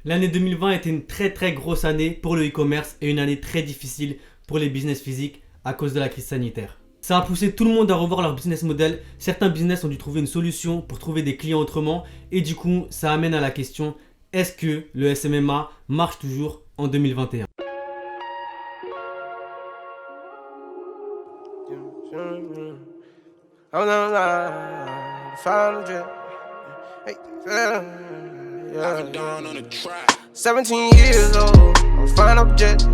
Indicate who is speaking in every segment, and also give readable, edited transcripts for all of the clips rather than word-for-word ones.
Speaker 1: L'année 2020 était une très grosse année pour le e-commerce et une année très difficile pour les business physiques à cause de la crise sanitaire. Ça a poussé tout le monde à revoir leur business model. Certains business ont dû trouver une solution pour trouver des clients autrement. Et du coup, ça amène à la question, est-ce que le SMMA marche toujours en 2021?
Speaker 2: I'm not lying, final jet. Hey, yeah. 17 years old, I'm flying up jet.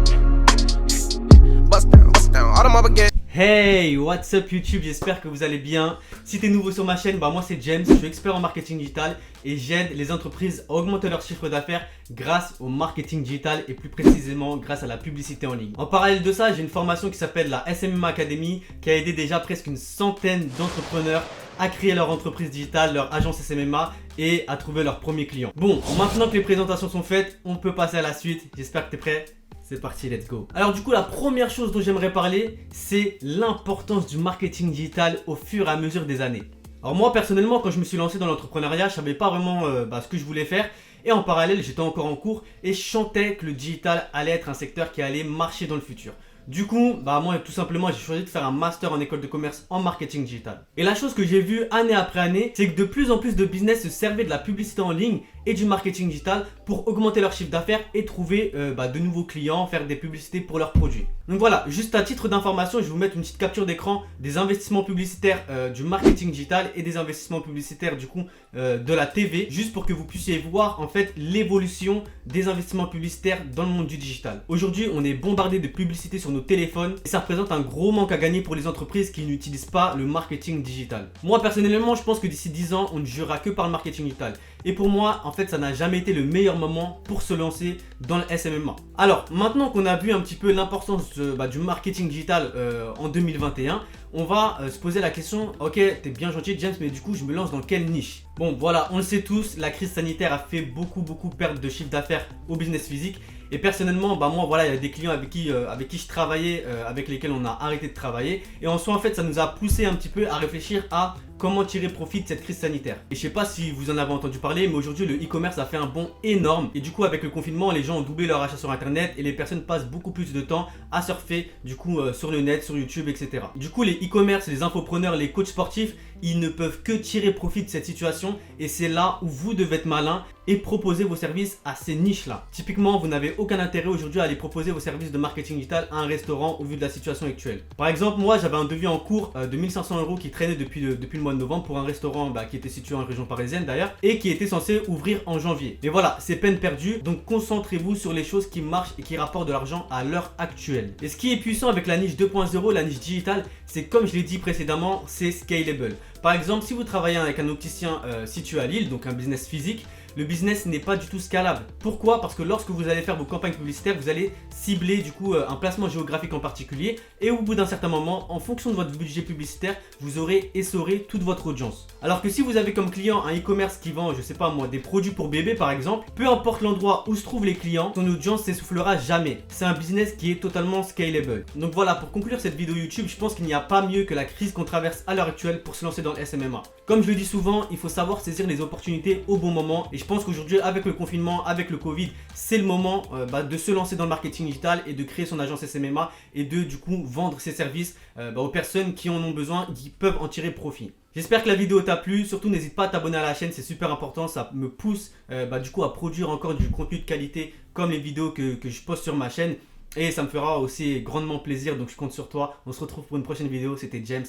Speaker 2: Bust down, all of my baguettes.
Speaker 1: Hey, what's up YouTube, j'espère que vous allez bien. Si tu es nouveau sur ma chaîne, moi c'est James, je suis expert en marketing digital et j'aide les entreprises à augmenter leur chiffre d'affaires grâce au marketing digital et plus précisément grâce à la publicité en ligne. En parallèle de ça, j'ai une formation qui s'appelle la SMMA Academy qui a aidé déjà presque une centaine d'entrepreneurs à créer leur entreprise digitale, leur agence SMMA et à trouver leurs premiers clients. Bon, maintenant que les présentations sont faites, on peut passer à la suite. J'espère que tu es prêt. C'est parti, let's go. Alors du coup, la première chose dont j'aimerais parler, c'est l'importance du marketing digital au fur et à mesure des années. Alors moi, personnellement, quand je me suis lancé dans l'entrepreneuriat, je savais pas vraiment ce que je voulais faire. Et en parallèle, j'étais encore en cours et je sentais que le digital allait être un secteur qui allait marcher dans le futur. Du coup, moi tout simplement j'ai choisi de faire un master en école de commerce en marketing digital. Et la chose que j'ai vue année après année, c'est que de plus en plus de business se servaient de la publicité en ligne et du marketing digital pour augmenter leur chiffre d'affaires et trouver de nouveaux clients, faire des publicités pour leurs produits. Donc voilà, juste à titre d'information, je vais vous mettre une petite capture d'écran des investissements publicitaires du marketing digital et des investissements publicitaires du coup de la TV, juste pour que vous puissiez voir en fait l'évolution des investissements publicitaires dans le monde du digital. Aujourd'hui, on est bombardé de publicités sur nos téléphones et ça représente un gros manque à gagner pour les entreprises qui n'utilisent pas le marketing digital. Moi personnellement, je pense que d'ici 10 ans, on ne jurera que par le marketing digital. Et pour moi, en fait, ça n'a jamais été le meilleur moment pour se lancer dans le SMMA. Alors, maintenant qu'on a vu un petit peu l'importance du marketing digital en 2021, on va se poser la question, ok, t'es bien gentil James, mais du coup, je me lance dans quelle niche? Bon, voilà, on le sait tous, la crise sanitaire a fait beaucoup perdre de chiffre d'affaires au business physique. Et personnellement, moi, voilà, il y a des clients avec qui je travaillais, avec lesquels on a arrêté de travailler. Et en soi, en fait, ça nous a poussé un petit peu à réfléchir à comment tirer profit de cette crise sanitaire. Et je sais pas si vous en avez entendu parler, mais aujourd'hui le e-commerce a fait un bond énorme. Et du coup avec le confinement, les gens ont doublé leur achat sur internet et les personnes passent beaucoup plus de temps à surfer du coup sur le net, sur YouTube, etc. Du coup les e-commerce, les infopreneurs, les coachs sportifs, ils ne peuvent que tirer profit de cette situation. Et c'est là où vous devez être malin et proposer vos services à ces niches là. Typiquement, vous n'avez aucun intérêt aujourd'hui à aller proposer vos services de marketing digital à un restaurant au vu de la situation actuelle. Par exemple, moi j'avais un devis en cours de 1500 € qui traînait depuis le mois de novembre pour un restaurant qui était situé en région parisienne d'ailleurs et qui était censé ouvrir en janvier. Mais voilà, c'est peine perdue, donc concentrez-vous sur les choses qui marchent et qui rapportent de l'argent à l'heure actuelle. Et ce qui est puissant avec la niche 2.0, la niche digitale, c'est comme je l'ai dit précédemment, c'est scalable. Par exemple, si vous travaillez avec un opticien situé à Lille, donc un business physique, le business n'est pas du tout scalable. Pourquoi? Parce que lorsque vous allez faire vos campagnes publicitaires, vous allez cibler du coup un placement géographique en particulier et au bout d'un certain moment, en fonction de votre budget publicitaire, vous aurez essoré toute votre audience. Alors que si vous avez comme client un e-commerce qui vend, je sais pas moi, des produits pour bébé par exemple, peu importe l'endroit où se trouvent les clients, son audience s'essoufflera jamais. C'est un business qui est totalement scalable. Donc voilà, pour conclure cette vidéo YouTube, je pense qu'il n'y a pas mieux que la crise qu'on traverse à l'heure actuelle pour se lancer dans le SMMA. Comme je le dis souvent, il faut savoir saisir les opportunités au bon moment. Et je pense qu'aujourd'hui, avec le confinement, avec le Covid, c'est le moment de se lancer dans le marketing digital et de créer son agence SMMA et de du coup vendre ses services aux personnes qui en ont besoin, qui peuvent en tirer profit. J'espère que la vidéo t'a plu. Surtout, n'hésite pas à t'abonner à la chaîne, c'est super important. Ça me pousse du coup à produire encore du contenu de qualité comme les vidéos que je poste sur ma chaîne. Et ça me fera aussi grandement plaisir. Donc, je compte sur toi. On se retrouve pour une prochaine vidéo. C'était James.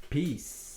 Speaker 1: Peace.